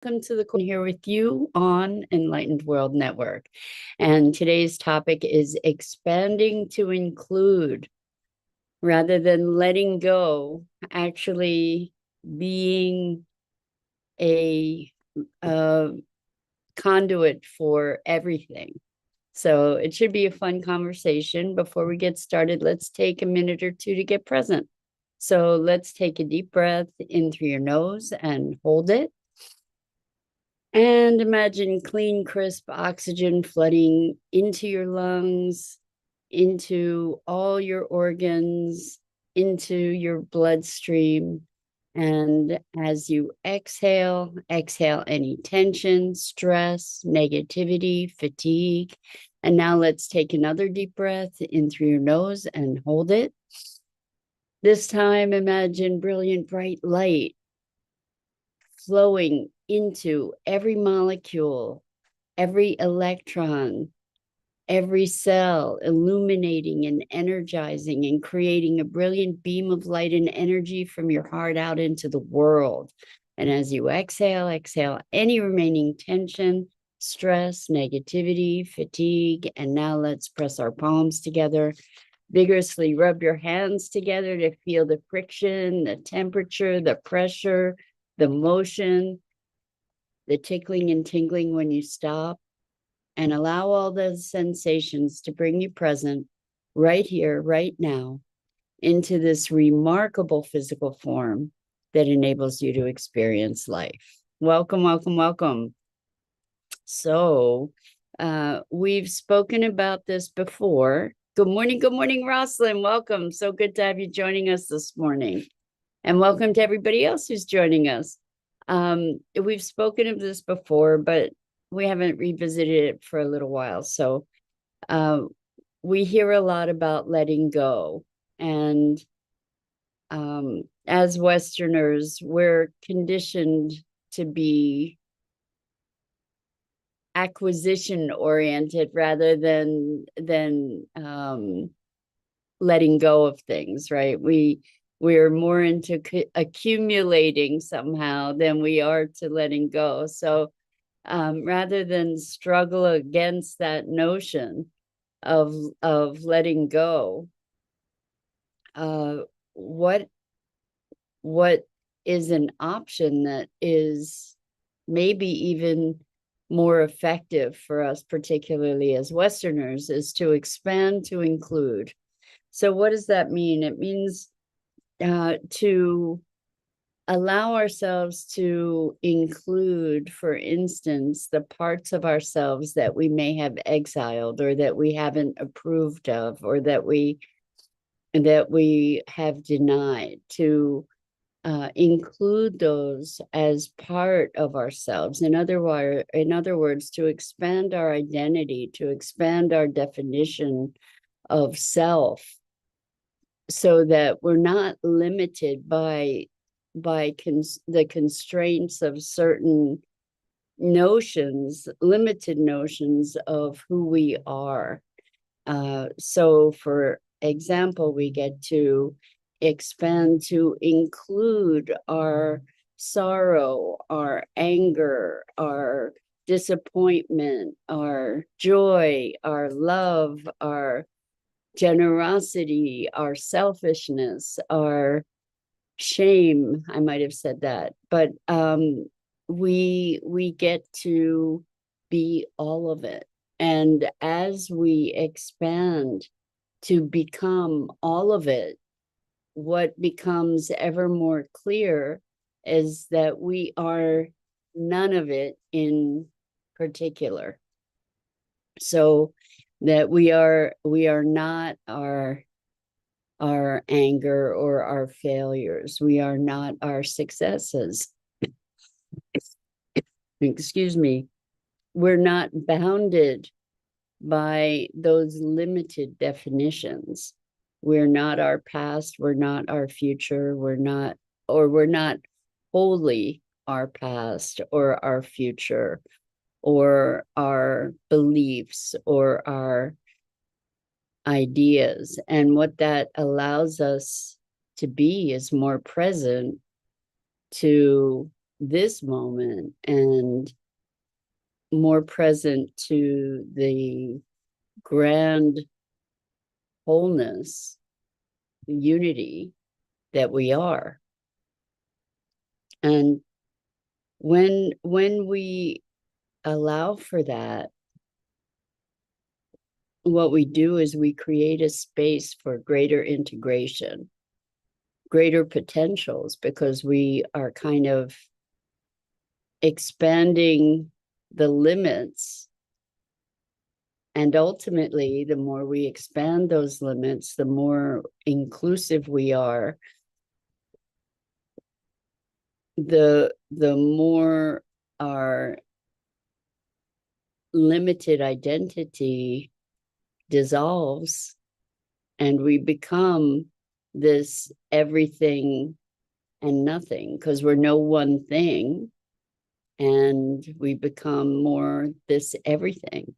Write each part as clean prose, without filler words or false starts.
Welcome to the here with you on Enlightened World Network. And today's topic is expanding to include rather than letting go, actually being a, a conduit for everything. So it should be a fun conversation. Before we get started, let's take a minute or two to get present. So let's take a deep breath in through your nose and hold it. And imagine clean, crisp oxygen flooding into your lungs, into all your organs, into your bloodstream. And as you exhale, exhale any tension, stress, negativity, fatigue. And now let's take another deep breath in through your nose and hold it. This time, imagine brilliant, bright light flowing into every molecule, every electron, every cell, illuminating and energizing and creating a brilliant beam of light and energy from your heart out into the world. And as you exhale, exhale any remaining tension, stress, negativity, fatigue. And now let's press our palms together. Vigorously rub your hands together to feel the friction, the temperature, the pressure, the motion, the tickling and tingling when you stop, and allow all those sensations to bring you present right here, right now, into this remarkable physical form that enables you to experience life. Welcome, welcome, welcome. So, we've spoken about this before. Good morning, Rosalind. Welcome. So good to have you joining us this morning. And welcome to everybody else who's joining us. We've spoken of this before, but we haven't revisited it for a little while. So we hear a lot about letting go. And as Westerners, we're conditioned to be acquisition oriented rather than letting go of things, right? We're more into accumulating somehow than we are to letting go. So rather than struggle against that notion of letting go, what is an option that is maybe even more effective for us, particularly as Westerners, is to expand to include. So what does that mean? It means to allow ourselves to include, for instance, the parts of ourselves that we may have exiled or that we haven't approved of or that we have denied, to include those as part of ourselves. In other words, to expand our identity, to expand our definition of self, so that we're not limited by the constraints of certain notions, limited notions of who we are. So for example, we get to expand to include our sorrow, our anger, our disappointment, our joy, our love, our generosity, our selfishness, our shame. I might have said that, but we get to be all of it. And as we expand to become all of it, what becomes ever more clear is that we are none of it in particular. So that we are not our anger or our failures. We are not our successes. Excuse me. We're not bounded by those limited definitions. We're not our past, we're not our future, we're not wholly our past or our future or our beliefs or our ideas. And what that allows us to be is more present to this moment and more present to the grand wholeness, unity that we are. And when we allow for that, what we do is we create a space for greater integration, greater potentials, because we are kind of expanding the limits. And ultimately, the more we expand those limits, the more inclusive we are, the more our limited identity dissolves and we become this everything and nothing, because we're no one thing, and we become more this everything.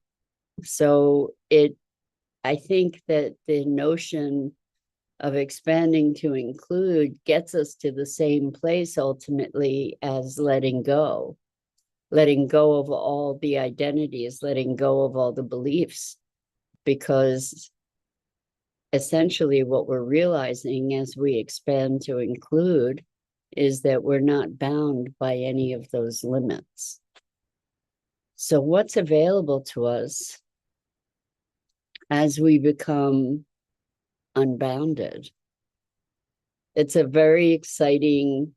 So I think that the notion of expanding to include gets us to the same place ultimately as letting go of all the identities, letting go of all the beliefs, because essentially what we're realizing as we expand to include is that we're not bound by any of those limits. So what's available to us as we become unbounded? It's a very exciting,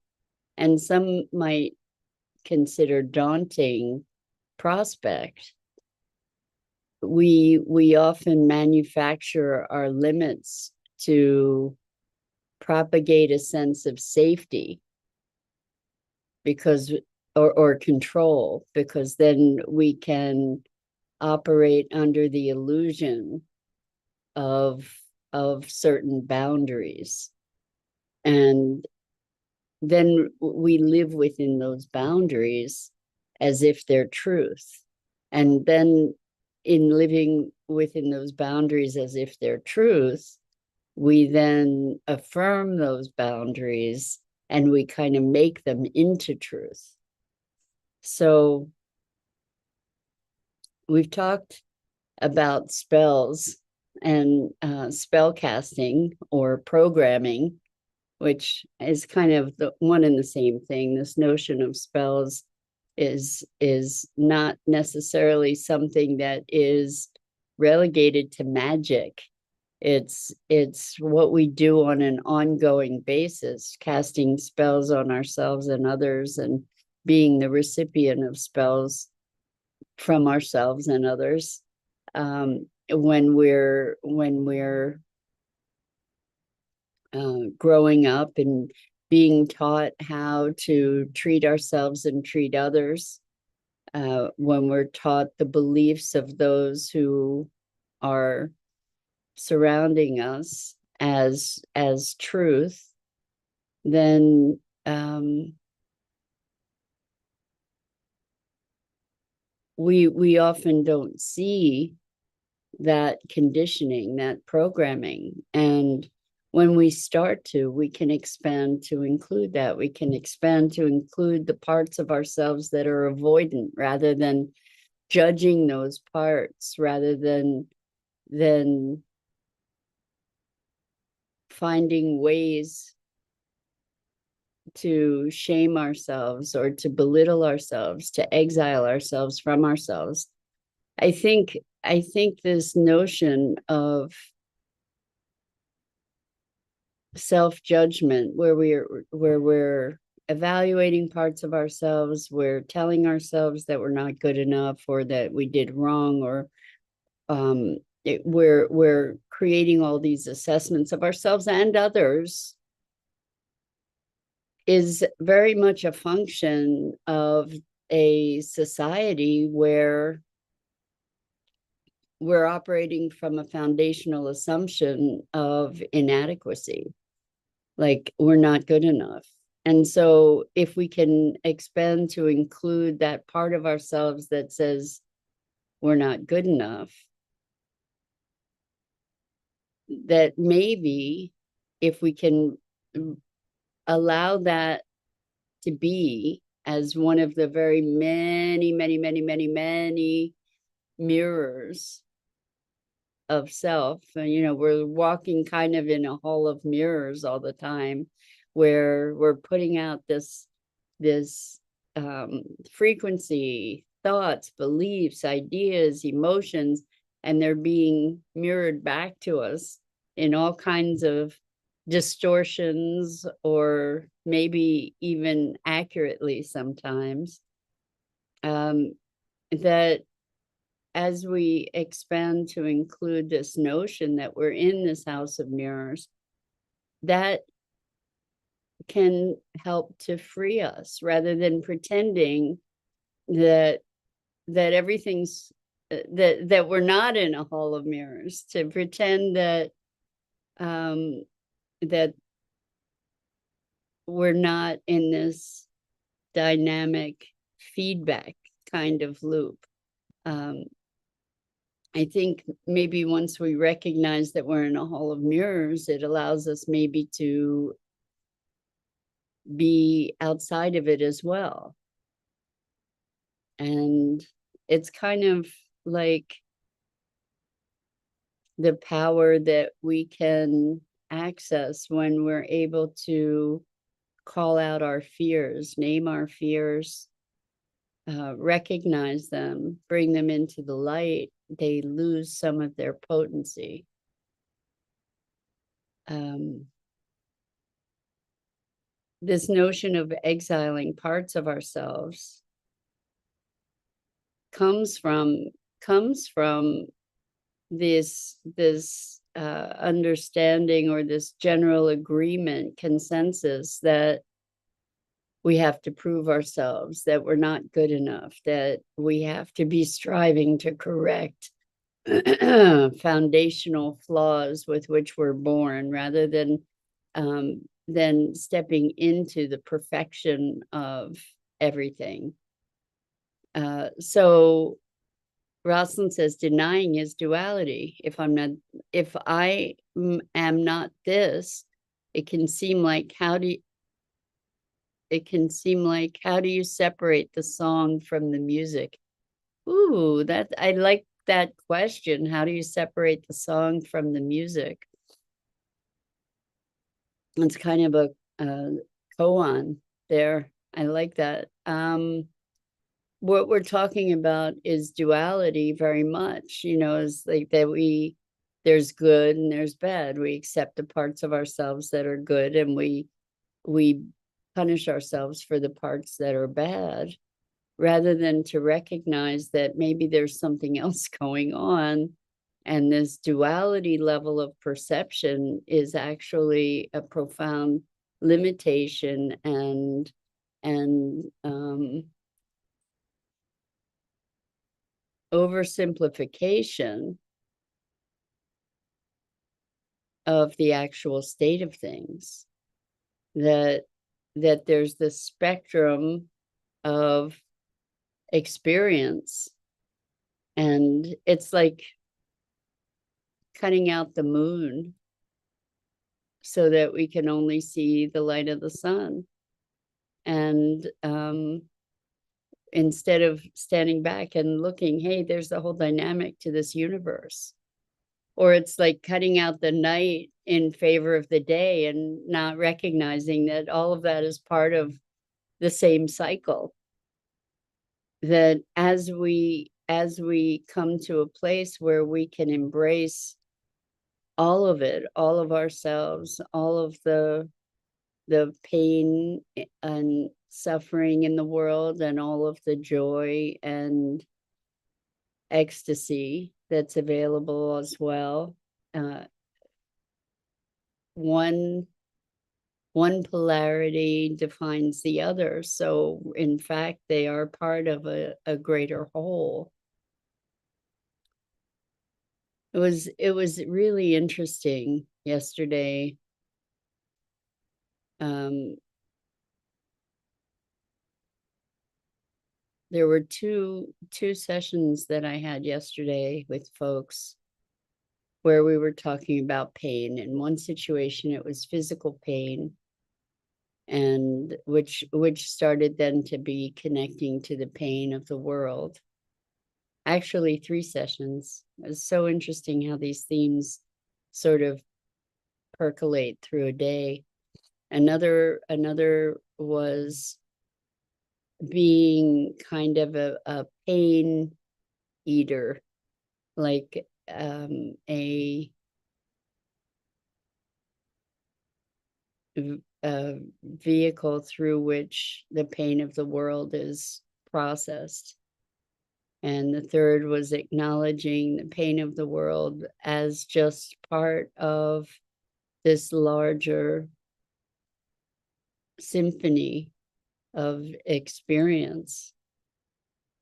and some might consider daunting, prospect. We often manufacture our limits to propagate a sense of safety, because or control, because then we can operate under the illusion of certain boundaries, and then we live within those boundaries as if they're truth. And then in living within those boundaries as if they're truth, we then affirm those boundaries and we kind of make them into truth. So we've talked about spells and spell casting or programming, which is kind of the one and the same thing. This notion of spells is not necessarily something that is relegated to magic. It's what we do on an ongoing basis, casting spells on ourselves and others, and being the recipient of spells from ourselves and others. When we're growing up and being taught how to treat ourselves and treat others, when we're taught the beliefs of those who are surrounding us as truth, then we often don't see that conditioning, that programming. And when we start to, we can expand to include that. We can expand to include the parts of ourselves that are avoidant, rather than judging those parts, rather than finding ways to shame ourselves or to belittle ourselves, to exile ourselves from ourselves. I think this notion of self-judgment, where we're evaluating parts of ourselves, we're telling ourselves that we're not good enough or that we did wrong, or we're creating all these assessments of ourselves and others, is very much a function of a society where we're operating from a foundational assumption of inadequacy, like we're not good enough. And so if we can expand to include that part of ourselves that says we're not good enough, that maybe if we can allow that to be, as one of the very many, many, many, many, many mirrors of self. And, you know, we're walking kind of in a hall of mirrors all the time, where we're putting out this frequency, thoughts, beliefs, ideas, emotions, and they're being mirrored back to us in all kinds of distortions, or maybe even accurately sometimes. That as we expand to include this notion that we're in this house of mirrors, that can help to free us, rather than pretending that everything's that we're not in a hall of mirrors, to pretend that that we're not in this dynamic feedback kind of loop. I think maybe once we recognize that we're in a hall of mirrors, it allows us maybe to be outside of it as well. And it's kind of like the power that we can access when we're able to call out our fears, name our fears, recognize them, bring them into the light. They lose some of their potency. This notion of exiling parts of ourselves comes from this understanding, or this general agreement, consensus, that we have to prove ourselves, that we're not good enough, that we have to be striving to correct foundational flaws with which we're born, rather than stepping into the perfection of everything. So Rosalind says, denying is duality. If I am not this, it can seem like, how do you separate the song from the music? Ooh, I like that question. How do you separate the song from the music? It's kind of a koan there. I like that. What we're talking about is duality very much, you know, is like that there's good and there's bad. We accept the parts of ourselves that are good, and we punish ourselves for the parts that are bad, rather than to recognize that maybe there's something else going on. And this duality level of perception is actually a profound limitation and oversimplification of the actual state of things. That there's this spectrum of experience, and it's like cutting out the moon so that we can only see the light of the sun. And instead of standing back and looking, hey, there's the whole dynamic to this universe. Or it's like cutting out the night in favor of the day, and not recognizing that all of that is part of the same cycle. That as we come to a place where we can embrace all of it, all of ourselves, all of the pain and suffering in the world, and all of the joy and ecstasy that's available as well. One polarity defines the other. So in fact, they are part of a greater whole. It was really interesting yesterday. There were two sessions that I had yesterday with folks where we were talking about pain. In one situation, it was physical pain. and which started then to be connecting to the pain of the world. Actually, 3 sessions. It's so interesting how these themes sort of percolate through a day. Another was being kind of a pain eater, like a vehicle through which the pain of the world is processed. And the third was acknowledging the pain of the world as just part of this larger symphony of experience,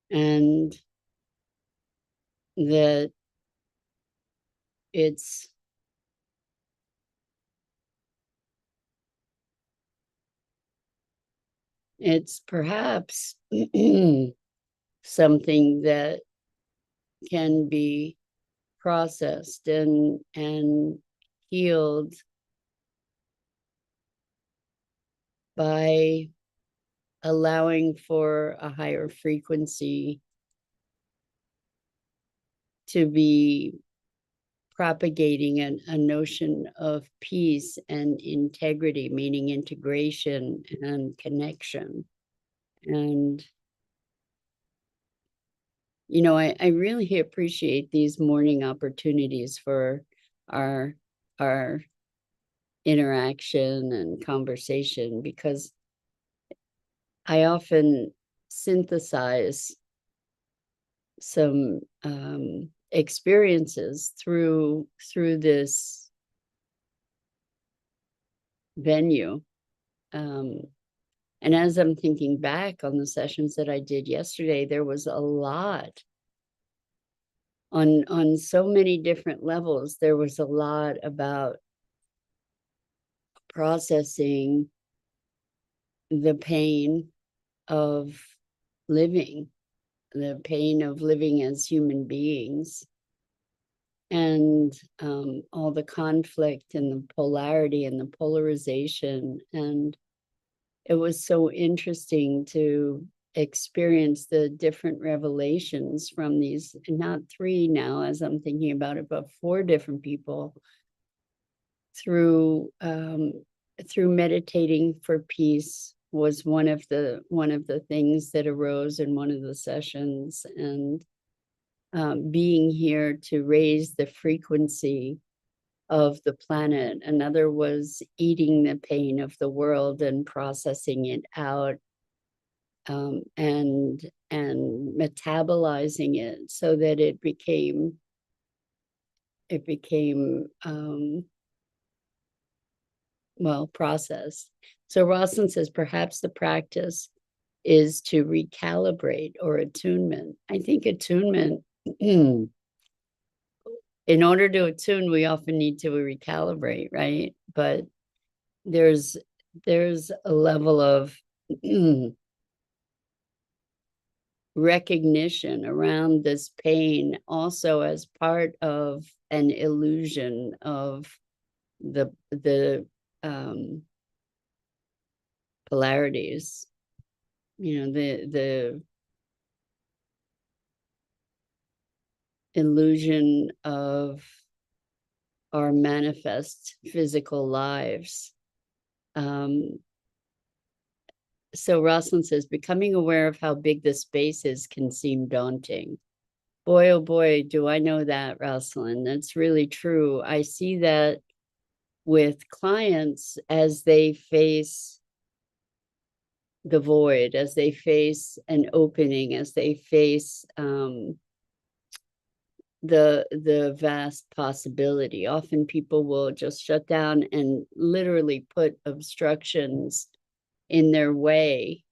and that it's perhaps something that can be processed and healed by allowing for a higher frequency to be propagating a notion of peace and integrity, meaning integration and connection. And I really appreciate these morning opportunities for our interaction and conversation, because I often synthesize some experiences through this venue. And as I'm thinking back on the sessions that I did yesterday, there was a lot on so many different levels. There was a lot about processing the pain of living, the pain of living as human beings, and all the conflict and the polarity and the polarization. And it was so interesting to experience the different revelations from these, not 3 now, as I'm thinking about it, but 4 different people through meditating for peace was one of the things that arose in one of the sessions, and being here to raise the frequency of the planet. Another was eating the pain of the world and processing it out, and metabolizing it so that it became well processed. So Rosalind says perhaps the practice is to recalibrate, or attunement. I think attunement, in order to attune, we often need to recalibrate, right? But there's a level of recognition around this pain also as part of an illusion of the polarities, the illusion of our manifest physical lives. So Rosalind says, becoming aware of how big the space is can seem daunting. Boy, oh boy, do I know that, Rosalind. That's really true. I see that with clients as they face the void, as they face an opening, as they face the vast possibility. Often people will just shut down and literally put obstructions in their way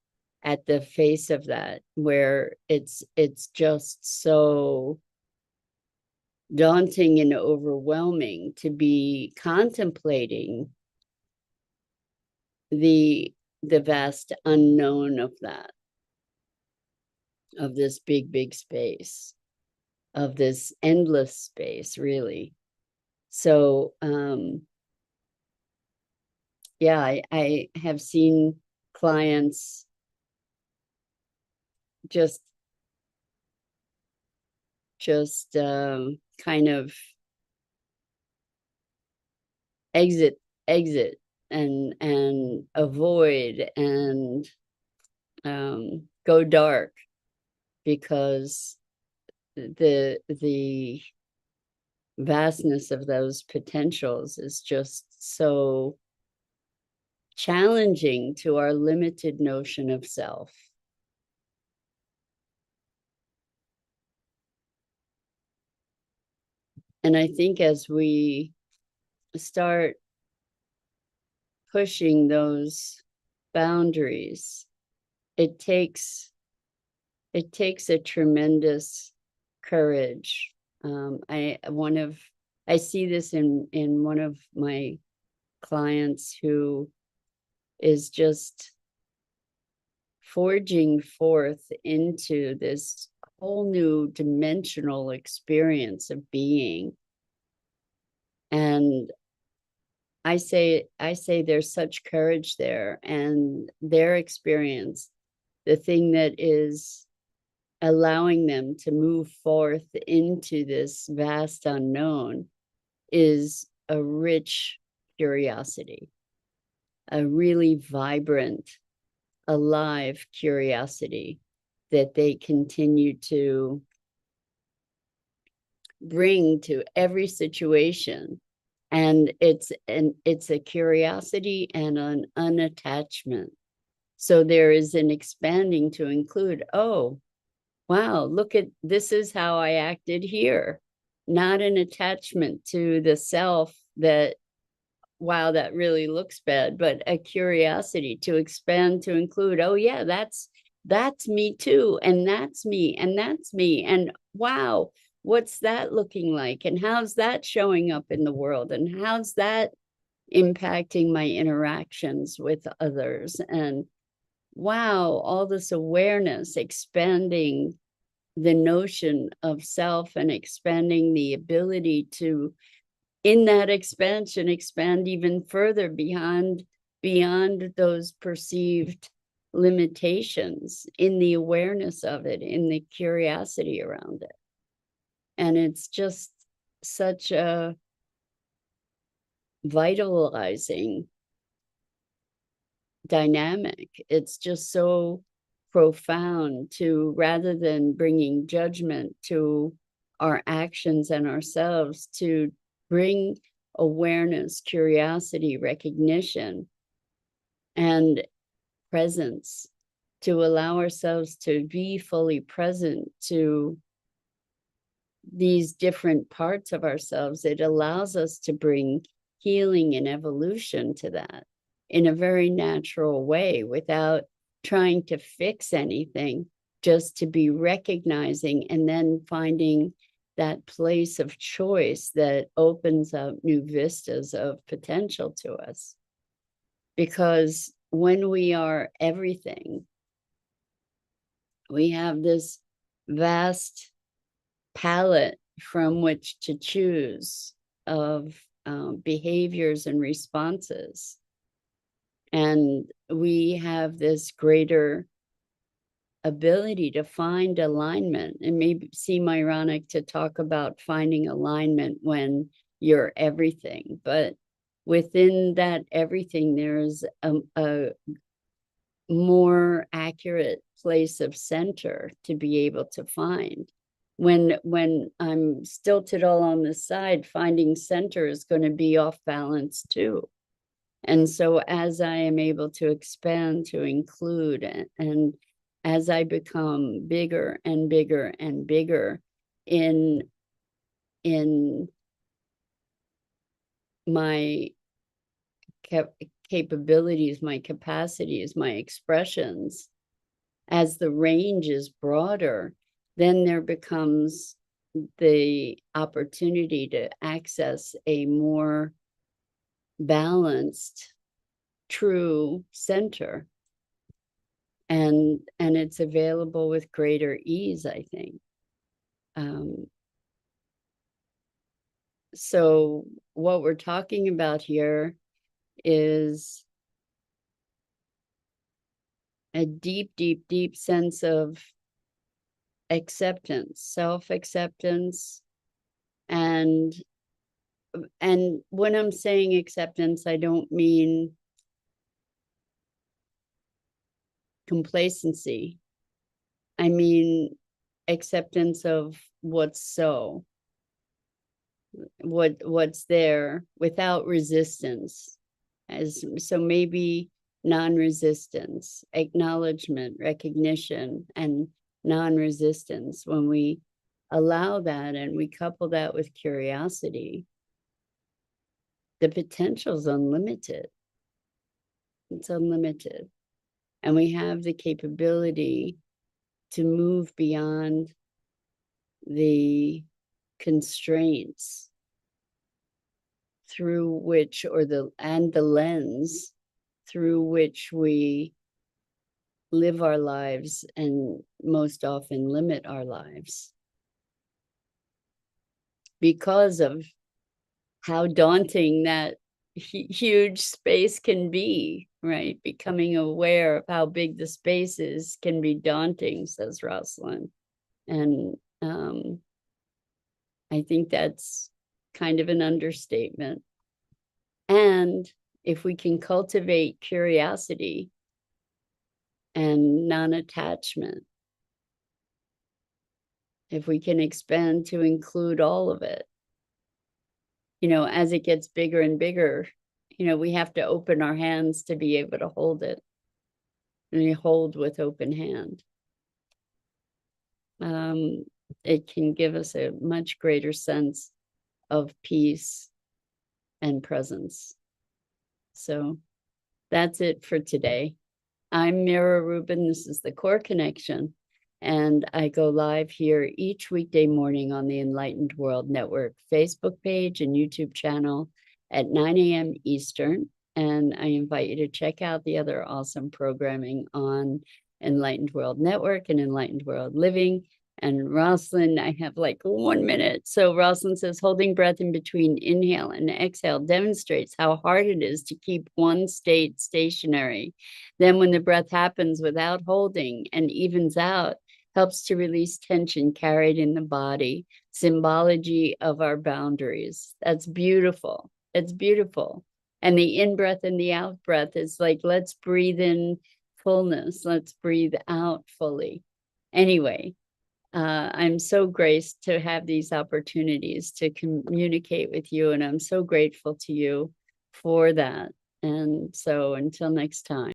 at the face of that, where it's just so daunting and overwhelming to be contemplating the vast unknown of that, of this big space, of this endless space, really. So yeah, I have seen clients just kind of exit exit and avoid and go dark because the vastness of those potentials is just so challenging to our limited notion of self. And I think as we start pushing those boundaries, it takes a tremendous courage. I see this in one of my clients who is just forging forth into this whole new dimensional experience of being. And I say there's such courage there, and their experience, the thing that is allowing them to move forth into this vast unknown, is a rich curiosity, a really vibrant, alive curiosity that they continue to bring to every situation. And it's a curiosity and an unattachment. So there is an expanding to include, oh, wow, look at this, is how I acted here. Not an attachment to the self that, wow, that really looks bad, but a curiosity to expand to include, oh yeah, that's me too, and that's me, and that's me, and wow, what's that looking like, and how's that showing up in the world, and how's that impacting my interactions with others, and wow, all this awareness, expanding the notion of self and expanding the ability to, in that expansion, expand even further beyond those perceived limitations, in the awareness of it, in the curiosity around it. And it's just such a vitalizing dynamic. It's just so profound to, rather than bringing judgment to our actions and ourselves, to bring awareness, curiosity, recognition, and presence, to allow ourselves to be fully present to these different parts of ourselves. It allows us to bring healing and evolution to that in a very natural way, without trying to fix anything, just to be recognizing and then finding that place of choice that opens up new vistas of potential to us. Because when we are everything, we have this vast palette from which to choose of behaviors and responses. And we have this greater ability to find alignment. It may seem ironic to talk about finding alignment when you're everything, but within that everything, there's a more accurate place of center to be able to find. When I'm stilted all on the side, finding center is going to be off balance too. And so as I am able to expand, to include, and as I become bigger and bigger and bigger in my capabilities, my capacities, my expressions, as the range is broader, then there becomes the opportunity to access a more balanced, true center. And it's available with greater ease, I think. So what we're talking about here is a deep, deep, deep sense of acceptance, self-acceptance. And when I'm saying acceptance, I don't mean complacency. I mean acceptance of what's there without resistance. So maybe non-resistance, acknowledgement, recognition, and non-resistance. When we allow that and we couple that with curiosity, the potential is unlimited. It's unlimited. And we have the capability to move beyond the constraints through which, the lens through which we live our lives and most often limit our lives because of how daunting that huge space can be, right? Becoming aware of how big the space is can be daunting, says Rosalind. And I think that's kind of an understatement. And if we can cultivate curiosity and non-attachment, if we can expand to include all of it, as it gets bigger and bigger, we have to open our hands to be able to hold it. And we hold with open hand. It can give us a much greater sense of peace and presence. So that's it for today. I'm Mira Rubin. This is the Core Connection. And I go live here each weekday morning on the Enlightened World Network Facebook page and YouTube channel at 9 a.m. Eastern. And I invite you to check out the other awesome programming on Enlightened World Network and Enlightened World Living. And Rosalind, I have like 1 minute. So Rosalind says, holding breath in between inhale and exhale demonstrates how hard it is to keep one state stationary. Then when the breath happens without holding and evens out, helps to release tension carried in the body, symbology of our boundaries. That's beautiful. It's beautiful. And the in-breath and the out-breath is like, let's breathe in fullness. Let's breathe out fully. Anyway, I'm so graced to have these opportunities to communicate with you, and I'm so grateful to you for that. And so until next time.